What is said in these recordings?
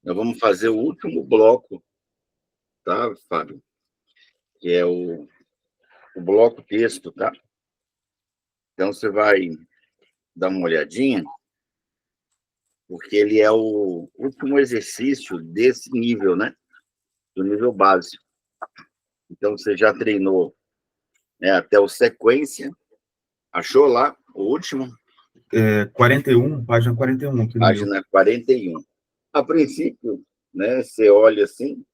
Nós vamos fazer o último bloco, tá, Fábio? Que é o bloco texto, tá? Então, você vai dar uma olhadinha, porque ele é o último exercício desse nível, né? Do nível básico. Então, você já treinou, né, até o sequência. Achou lá o último? 41, página 41 aqui no meu. Página 41. A princípio, né, você olha assim,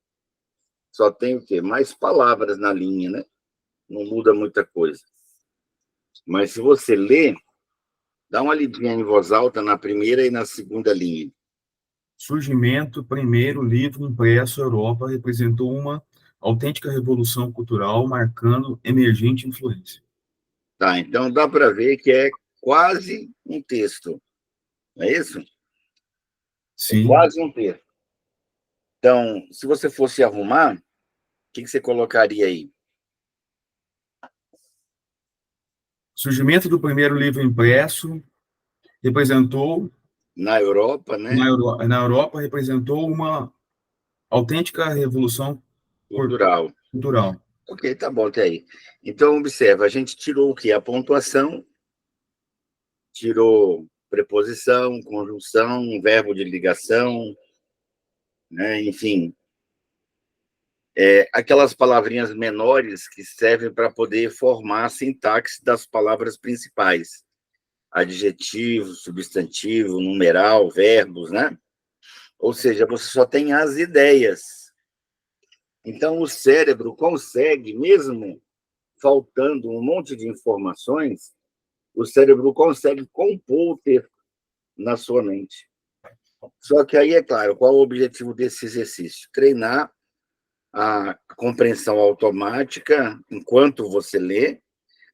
só tem o quê? Mais palavras na linha, né? Não muda muita coisa. Mas se você lê, dá uma lidinha em voz alta na primeira e na segunda linha. Surgimento, primeiro livro impresso Europa representou uma autêntica revolução cultural, marcando emergente influência. Tá, então dá para ver que é quase um texto, não é isso? É Sim. quase um texto. Então, se você fosse arrumar, o que você colocaria aí? Surgimento do primeiro livro impresso representou, Na Europa, né? na Europa, representou uma autêntica revolução Cultural. cultural. Ok, tá bom até aí. Então, observa, a gente tirou o quê? A pontuação, tirou preposição, conjunção, verbo de ligação, né? Enfim, aquelas palavrinhas menores que servem para poder formar a sintaxe das palavras principais. Adjetivo, substantivo, numeral, verbos, né? Ou seja, você só tem as ideias. Então, o cérebro consegue, mesmo faltando um monte de informações, o cérebro consegue compor o texto na sua mente. Só que aí, é claro, qual o objetivo desse exercício? Treinar a compreensão automática enquanto você lê,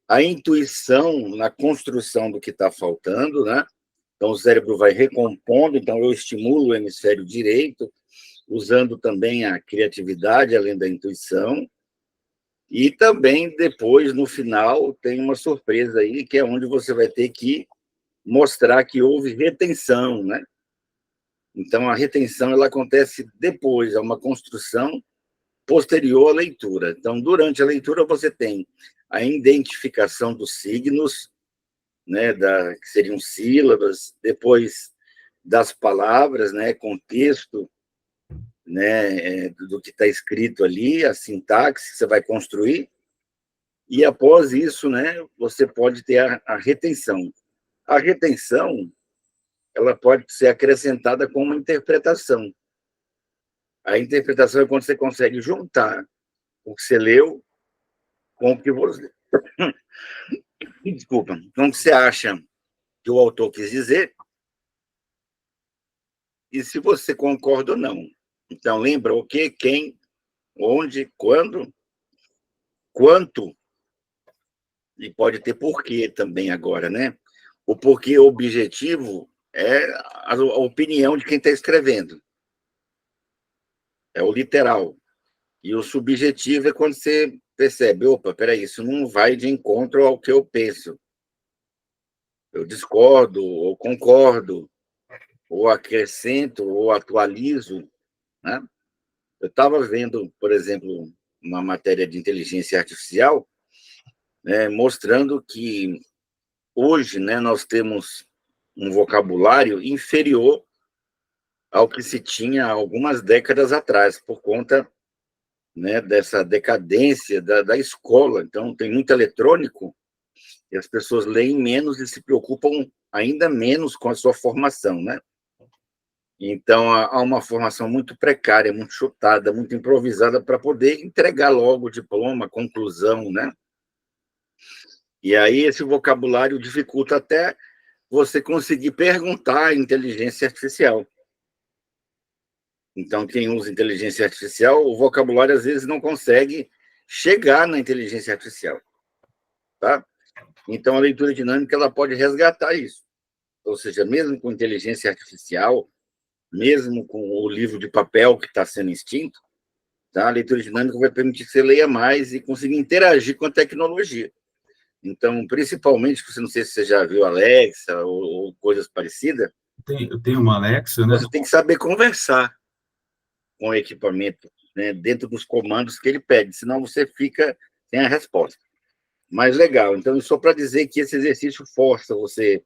a intuição na construção do que está faltando, né? Então, o cérebro vai recompondo, então eu estimulo o hemisfério direito, usando também a criatividade, além da intuição, e também depois, no final, tem uma surpresa aí, que é onde você vai ter que mostrar que houve retenção, né? Então, a retenção ela acontece depois, é uma construção posterior à leitura. Então, durante a leitura, você tem a identificação dos signos, né, que seriam sílabas, depois das palavras, né, contexto, né, do que está escrito ali, a sintaxe que você vai construir, e após isso, né, você pode ter a retenção. A retenção, ela pode ser acrescentada com uma interpretação. A interpretação é quando você consegue juntar o que você leu com o que você... Desculpa, com o que você acha que o autor quis dizer, e se você concorda ou não. Então, lembra o que, quem, onde, quando, quanto, e pode ter porquê também agora, né? O porquê objetivo é a opinião de quem está escrevendo. É o literal. E o subjetivo é quando você percebe, opa, peraí, isso não vai de encontro ao que eu penso. Eu discordo, ou concordo, ou acrescento, ou atualizo, né? Eu estava vendo, por exemplo, uma matéria de inteligência artificial, né, mostrando que hoje, né, nós temos um vocabulário inferior ao que se tinha algumas décadas atrás, por conta, né, dessa decadência da escola. Então, tem muito eletrônico e as pessoas leem menos e se preocupam ainda menos com a sua formação, né? Então, há uma formação muito precária, muito chutada, muito improvisada para poder entregar logo o diploma, conclusão, né? E aí esse vocabulário dificulta até você conseguir perguntar à inteligência artificial. Então, quem usa inteligência artificial, o vocabulário às vezes não consegue chegar na inteligência artificial, tá? Então, a leitura dinâmica ela pode resgatar isso. Ou seja, mesmo com inteligência artificial, mesmo com o livro de papel que está sendo extinto, tá? A leitura dinâmica vai permitir que você leia mais e consiga interagir com a tecnologia. Então, principalmente, não sei se você já viu Alexa ou coisas parecidas, Eu tenho uma Alexa, né? você tem que saber conversar. com o equipamento, né, dentro dos comandos que ele pede, senão você fica sem a resposta. Mas legal, então, só para dizer que esse exercício força você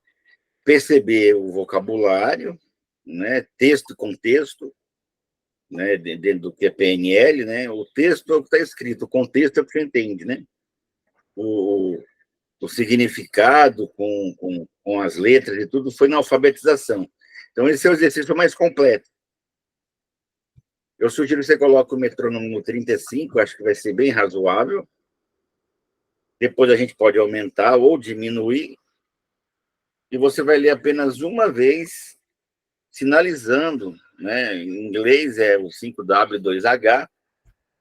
perceber o vocabulário, né, texto com texto, né, dentro do que é PNL, né, o texto é o que está escrito, o contexto é o que você entende, né, o, o significado com as letras e tudo foi na alfabetização. Então, esse é o exercício mais completo. Eu sugiro que você coloque o metrônomo no 35, acho que vai ser bem razoável. Depois a gente pode aumentar ou diminuir, e você vai ler apenas uma vez, sinalizando, né? Em inglês é o 5W2H,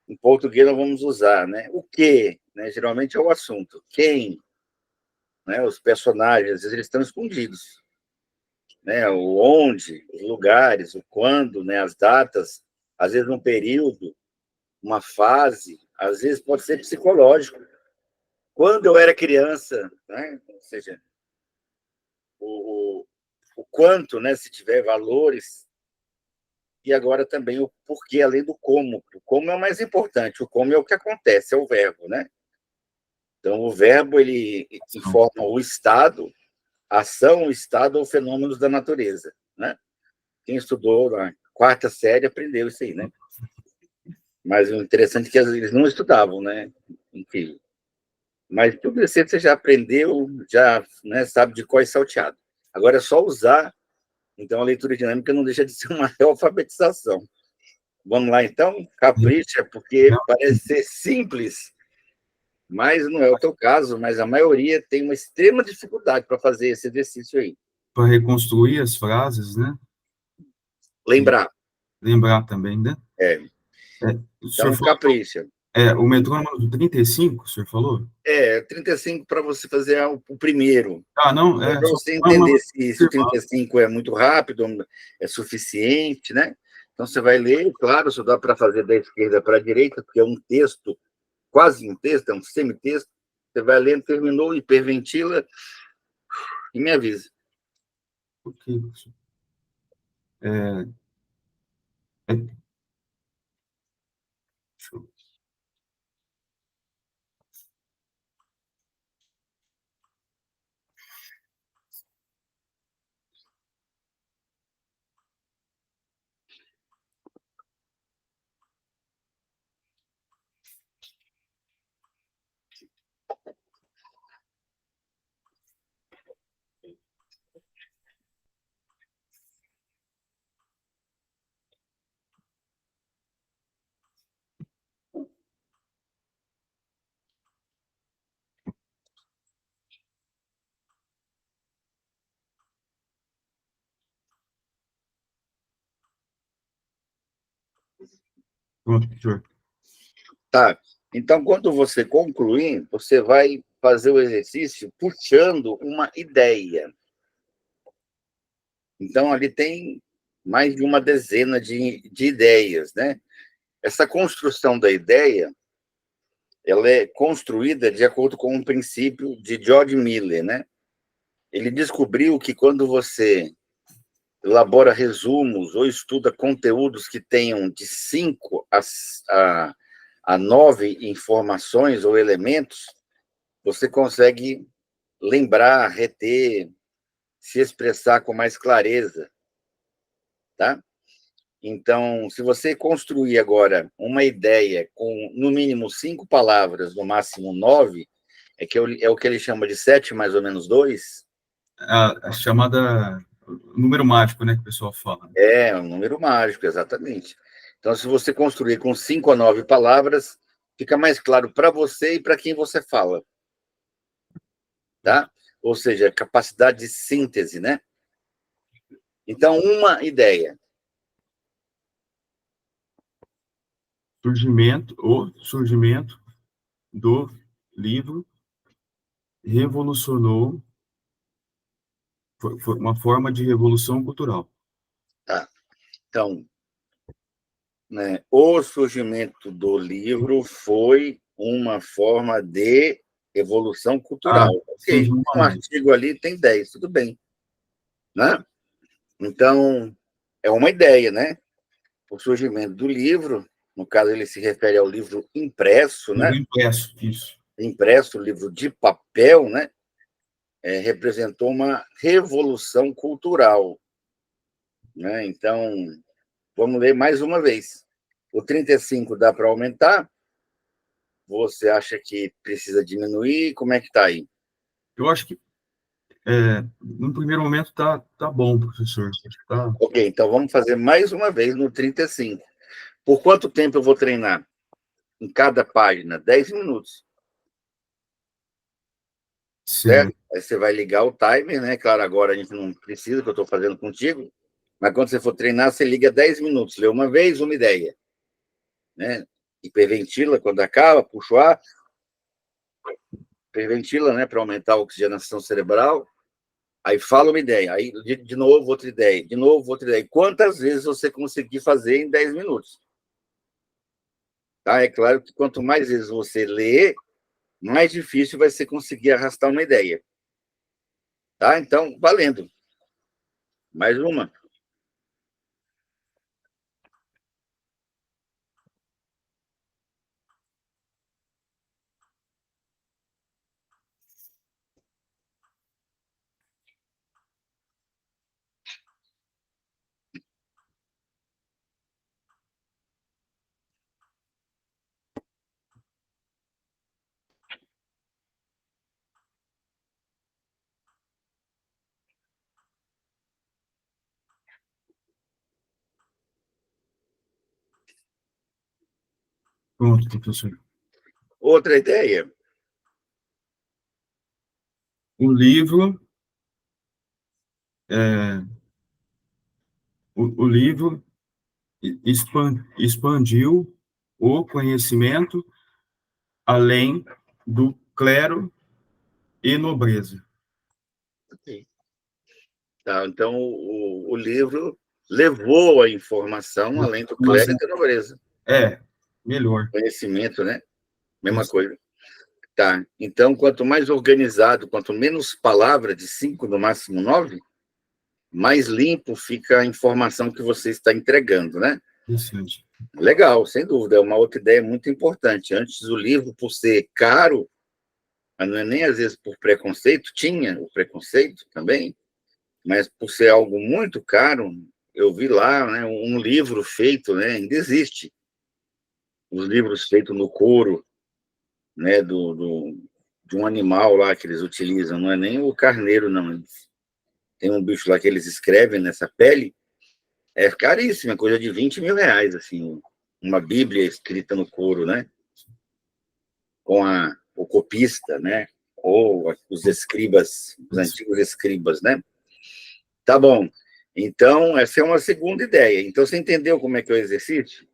em português nós vamos usar, né? O que, né? Geralmente é o assunto. Quem, né? Os personagens, às vezes eles estão escondidos, né? O onde, os lugares, o quando, né? As datas, às vezes um período, uma fase, às vezes pode ser psicológico. Quando eu era criança, né? Ou seja, o, o quanto, né? Se tiver valores, e agora também o porquê, além do como. O como é o mais importante, o como é o que acontece, é o verbo, né? Então, o verbo, ele informa o estado, a ação, o estado ou fenômenos da natureza, né? Quem estudou na quarta série aprendeu isso aí, né? Mas o interessante é que eles não estudavam, né? Enfim. Mas tudo isso você já aprendeu, já, né, sabe de cor e salteado. Agora é só usar, então a leitura dinâmica não deixa de ser uma alfabetização. Vamos lá, então? Capricha, porque parece ser simples, mas não é o teu caso, mas a maioria tem uma extrema dificuldade para fazer esse exercício aí. Para reconstruir as frases, né? E Lembrar. lembrar também, né? É. O senhor Então, falou, capricha. o metrônomo do 35, o senhor falou? 35 para você fazer o primeiro. Ah, não, Para só você uma entender se o 35 é muito rápido, é suficiente, né? Então, você vai ler, claro, só dá para fazer da esquerda para a direita, porque é um texto, quase um texto, é um semitexto. Você vai lendo, terminou, hiperventila e me avisa. Ok. É, é, deixa eu- pronto, senhor. Tá. Então, quando você concluir, você vai fazer o exercício puxando uma ideia. Então, ali tem mais de uma dezena de ideias, né? Essa construção da ideia, ela é construída de acordo com um princípio de George Miller, né? Ele descobriu que quando você elabora resumos ou estuda conteúdos que tenham de 5 a 9 informações ou elementos, você consegue lembrar, reter, se expressar com mais clareza, tá? Então, se você construir agora uma ideia com, no mínimo, 5 palavras, no máximo 9, é o que ele chama de 7 mais ou menos 2, A chamada número mágico, né, que o pessoal fala. é um número mágico, exatamente. Então, se você construir com 5 a 9 palavras, fica mais claro para você e para quem você fala, tá? Ou seja, capacidade de síntese, né? Então, uma ideia. O surgimento do livro revolucionou, foi uma forma de revolução cultural. Tá? Então, né, o surgimento do livro foi uma forma de evolução Ah, cultural. entendi Ok, uma um mais. artigo ali tem 10, tudo bem, né? Então, é uma ideia, né? o surgimento do livro, no caso, ele se refere ao livro impresso, né? Livro impresso, isso. Impresso, livro de papel, né? Representou uma revolução cultural, né? Então, vamos ler mais uma vez. O 35 dá para aumentar? Você acha que precisa diminuir? Como é que está aí? Eu acho que, no primeiro momento, tá bom, professor. Acho que tá... Ok, então vamos fazer mais uma vez no 35. Por quanto tempo eu vou treinar? Em cada página? 10 minutos. Certo? Certo. Aí você vai ligar o timer, né? Claro, agora a gente não precisa, que eu estou fazendo contigo, mas quando você for treinar, você liga 10 minutos, lê uma vez, uma ideia, né? Hiperventila quando acaba, puxa o ar, hiperventila, né? Para aumentar a oxigenação cerebral, aí fala uma ideia, aí de novo outra ideia, de novo outra ideia. Quantas vezes você conseguir fazer em 10 minutos? Tá? É claro que quanto mais vezes você lê, mais difícil vai ser conseguir arrastar uma ideia. Tá? Então, valendo. Mais uma. Pronto, professor. Outra ideia. O livro, é, o livro expandiu o conhecimento além do clero e nobreza. Tá? Então, o livro levou a informação além do Mas clero e da nobreza. melhor. Conhecimento, né? Mesma Isso. coisa. Tá. Então, quanto mais organizado, quanto menos palavras, de 5, no máximo 9, mais limpo fica a informação que você está entregando, né? Interessante. Legal, sem dúvida. É uma outra ideia muito importante. Antes, o livro, por ser caro, mas não é nem às vezes por preconceito, tinha o preconceito também, mas por ser algo muito caro, eu vi lá, né, um livro feito, né, ainda existe, os livros feitos no couro, né, de um animal lá que eles utilizam, não é nem o carneiro, não. Tem um bicho lá que eles escrevem nessa pele, é caríssimo, é coisa de 20 mil reais, assim, uma Bíblia escrita no couro, né, com o copista, né, ou os escribas, os antigos escribas, né. Tá bom. Então, essa é uma segunda ideia. Então, você entendeu como é que é o exercício?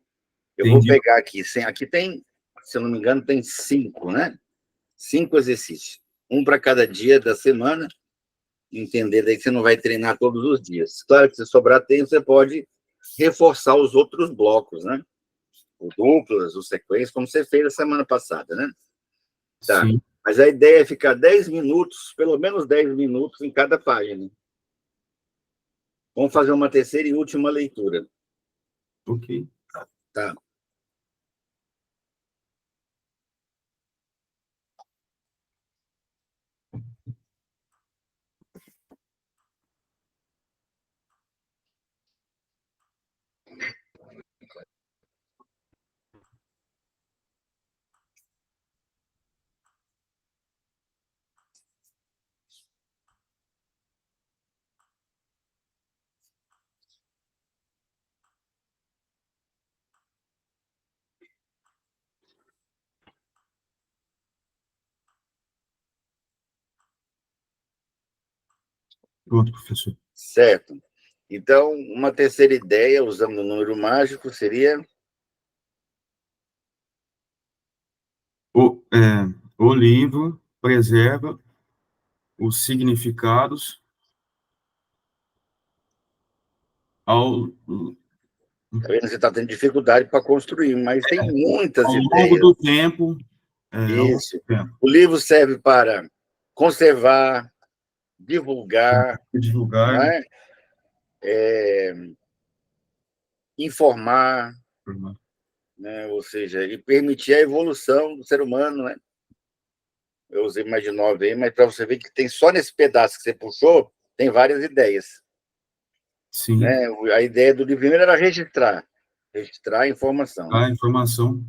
Eu vou Entendi. pegar aqui. Aqui tem, se eu não me engano, tem 5, né? 5 exercícios. Um para cada dia da semana. Entender daí que você não vai treinar todos os dias. Claro que se sobrar tempo, você pode reforçar os outros blocos, né? O duplas, o sequências, como você fez a semana passada, né? Tá. Sim. Mas a ideia é ficar 10 minutos, pelo menos 10 minutos em cada página. Vamos fazer uma terceira e última leitura. Ok. Tá. Pronto, professor. Certo. Então, uma terceira ideia, usando o número mágico, seria O livro preserva os significados ao, tá vendo? Você está tendo dificuldade para construir, mas tem muitas ao longo ideias. do tempo. Ao longo Isso. do tempo. O livro serve para conservar, divulgar, não Divulgar. é? informar, né? Ou seja, e permitir a evolução do ser humano, né? Eu usei mais de 9 aí, mas para você ver que tem só nesse pedaço que você puxou, tem várias ideias. Sim. Né? A ideia do livro primeiro era registrar a informação. A informação.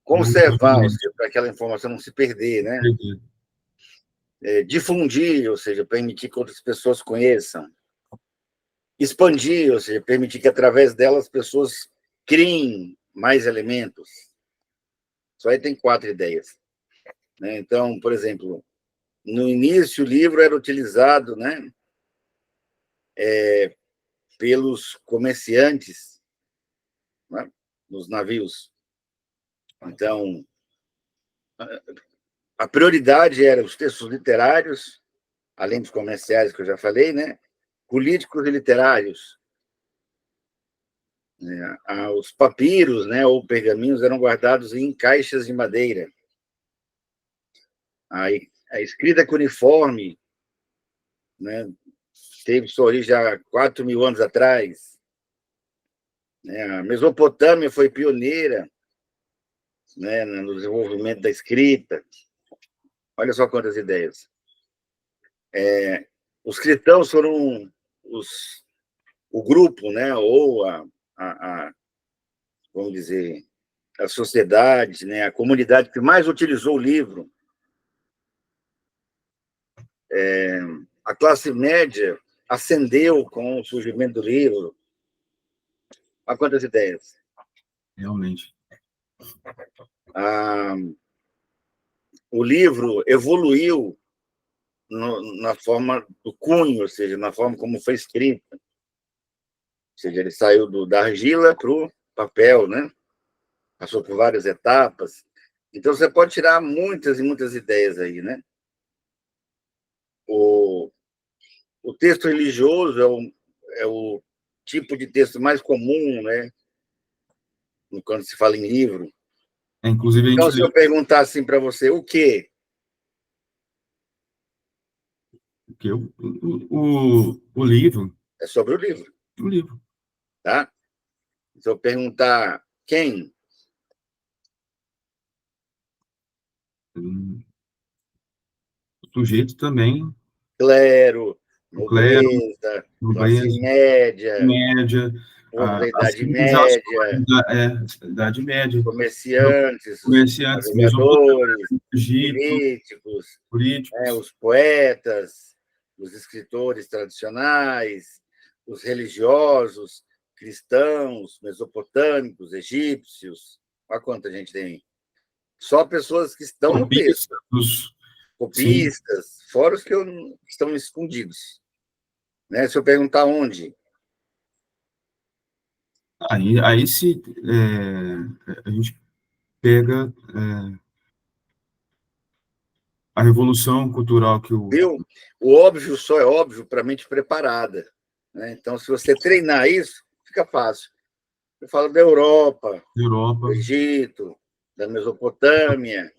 Conservar, ou seja, para aquela informação não se perder, né? Difundir, ou seja, permitir que outras pessoas conheçam. Expandir, ou seja, permitir que através delas as pessoas criem mais elementos. Só aí tem 4 ideias. Né? Então, por exemplo, no início o livro era utilizado, né, pelos comerciantes, né, nos navios. Então, a prioridade era os textos literários, além dos comerciais que eu já falei, né, políticos e literários. Os papiros, né, ou pergaminhos eram guardados em caixas de madeira. A escrita cuneiforme, né, teve sua origem há 4.000 anos atrás. A Mesopotâmia foi pioneira, né, no desenvolvimento da escrita. Olha só quantas ideias. Os cristãos foram o grupo, né, ou vamos dizer, a sociedade, né, a comunidade que mais utilizou o livro. A classe média ascendeu com o surgimento do livro. Olha quantas ideias. Realmente. O livro evoluiu na forma do cunho, ou seja, na forma como foi escrito. Ou seja, ele saiu da argila para o papel, né? Passou por várias etapas. Então, você pode tirar muitas e muitas ideias aí, né? O texto religioso é o tipo de texto mais comum, né? Quando se fala em livro. Inclusive, a gente Então, se eu perguntar assim para você, o quê? Porque o livro... É sobre o livro. O livro. Tá? Se eu perguntar quem? O sujeito também. Clero, O clero, nobreza, classe nobreza, média, média, povo da as Idade civilizações Média, da Idade Média, comerciantes, os comerciantes, navegadores, Mesopotâmia, Egito, políticos, né, políticos. os poetas, os escritores tradicionais, os religiosos, cristãos, mesopotâmicos, egípcios. Olha quanta gente tem. Só pessoas que estão no texto. Copistas, fora os que estão escondidos. Né? Se eu perguntar onde? Aí se a gente pega a revolução cultural que Viu? O óbvio só é óbvio para a mente preparada. Né? Então, se você treinar isso, fica fácil. Eu falo da Europa, do Egito, da Mesopotâmia,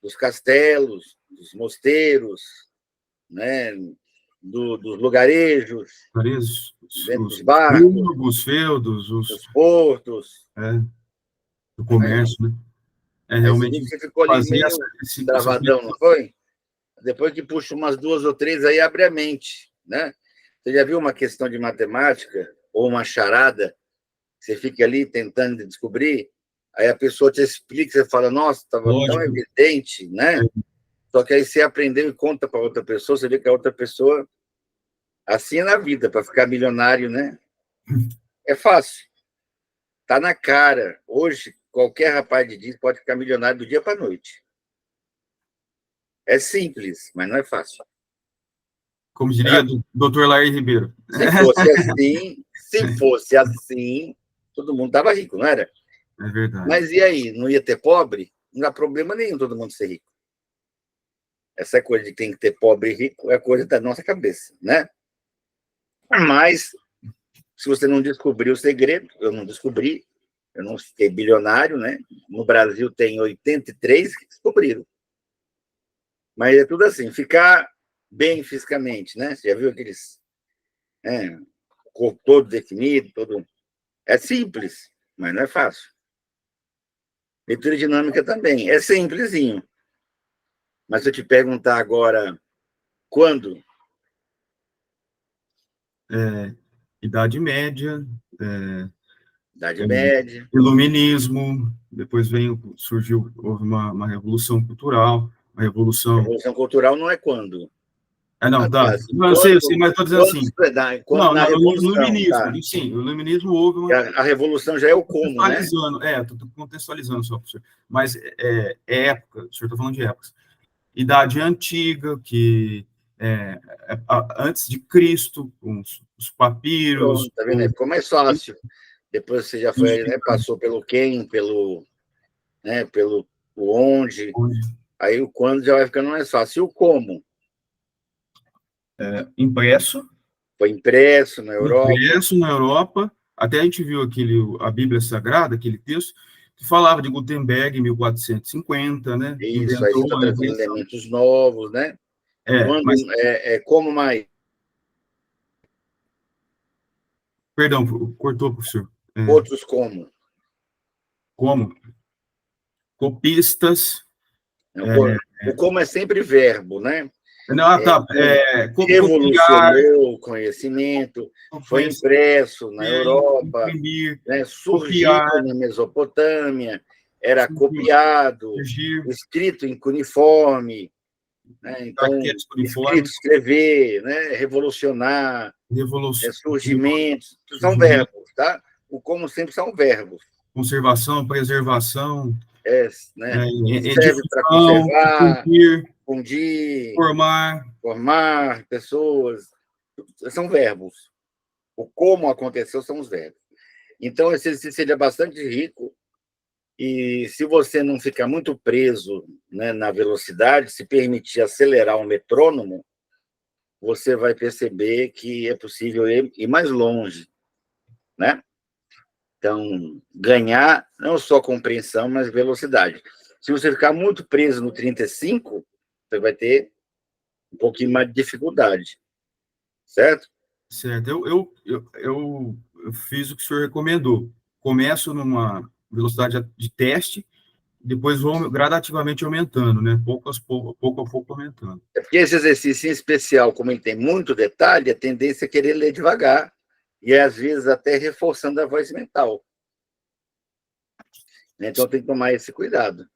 dos castelos, dos mosteiros, né? Dos lugarejos, dentro dos barcos, os feudos, os portos. O comércio, né? Aí você viu que você ficou ali meio travadão, não foi? Depois que puxa umas 2 ou 3, aí abre a mente, né? Você já viu uma questão de matemática ou uma charada? Você fica ali tentando descobrir, aí a pessoa te explica, você fala, nossa, estava tão evidente, né? Só que aí você aprendeu e conta para outra pessoa, você vê que a outra pessoa, assim é na vida, para ficar milionário, né? É fácil. Está na cara. Hoje, qualquer rapaz de disco pode ficar milionário do dia para a noite. É simples, mas não é fácil. Como diria o Dr. Lair Ribeiro. Se fosse assim, todo mundo estava rico, não era? É verdade. Mas e aí? Não ia ter pobre? Não dá problema nenhum todo mundo ser rico. Essa coisa de que tem que ter pobre e rico é coisa da nossa cabeça, né? Mas, se você não descobrir o segredo, eu não descobri, eu não fiquei bilionário, né? No Brasil tem 83 que descobriram. Mas é tudo assim, ficar bem fisicamente, né? Você já viu aqueles corpo todo definido, todo É simples, mas não é fácil. Leitura dinâmica também. É simplesinho. Mas se eu te perguntar agora, quando? Idade Média, Idade Média. Iluminismo, depois houve uma revolução cultural, uma revolução... Revolução cultural não é quando? Não, tá. Assim, Não, eu sei, mas estou dizendo assim, quando na no Revolução, iluminismo, tá? sim, o iluminismo houve uma... A Revolução já é o como, né? Estou contextualizando só, professor. Mas época, o senhor está falando de épocas. Idade Antiga, que antes de Cristo, com os papiros... Pronto, tá vendo? Ficou mais fácil. Depois você já foi, né, passou pelo quem, pelo o onde, aí o quando já vai ficando mais fácil. E o como? Impresso. Foi impresso na Europa. Impresso na Europa. Até a gente viu a Bíblia Sagrada, aquele texto, que falava de Gutenberg em 1450, né? Isso, aí você está trazendo elementos novos, né? Quando mas... como mais? Perdão, cortou, professor. Outros como? Como? Copistas. O como é sempre verbo, né? Não, tá. Revolucionou o conhecimento, foi impresso na Europa, imprimir, né? Surgiu na Mesopotâmia, era copiado, escrito em cuneiforme, né? Então, escrito, escrever, né? Revolucionar, surgimentos, são verbos, tá? O como sempre são verbos. Conservação, preservação, né? Serve para conservar, fundir, formar pessoas, são verbos. O como aconteceu são os verbos. Então, esse exercício seria bastante rico, e se você não ficar muito preso, né, na velocidade, se permitir acelerar o metrônomo, você vai perceber que é possível ir mais longe, né? Então, ganhar não só compreensão, mas velocidade. Se você ficar muito preso no 35, você vai ter um pouquinho mais de dificuldade, certo? Certo. Eu fiz o que o senhor recomendou. Começo numa velocidade de teste, depois vou gradativamente aumentando, né? Pouco a pouco aumentando. É porque esse exercício em especial, como ele tem muito detalhe, a tendência é querer ler devagar, e às vezes até reforçando a voz mental. Então tem que tomar esse cuidado.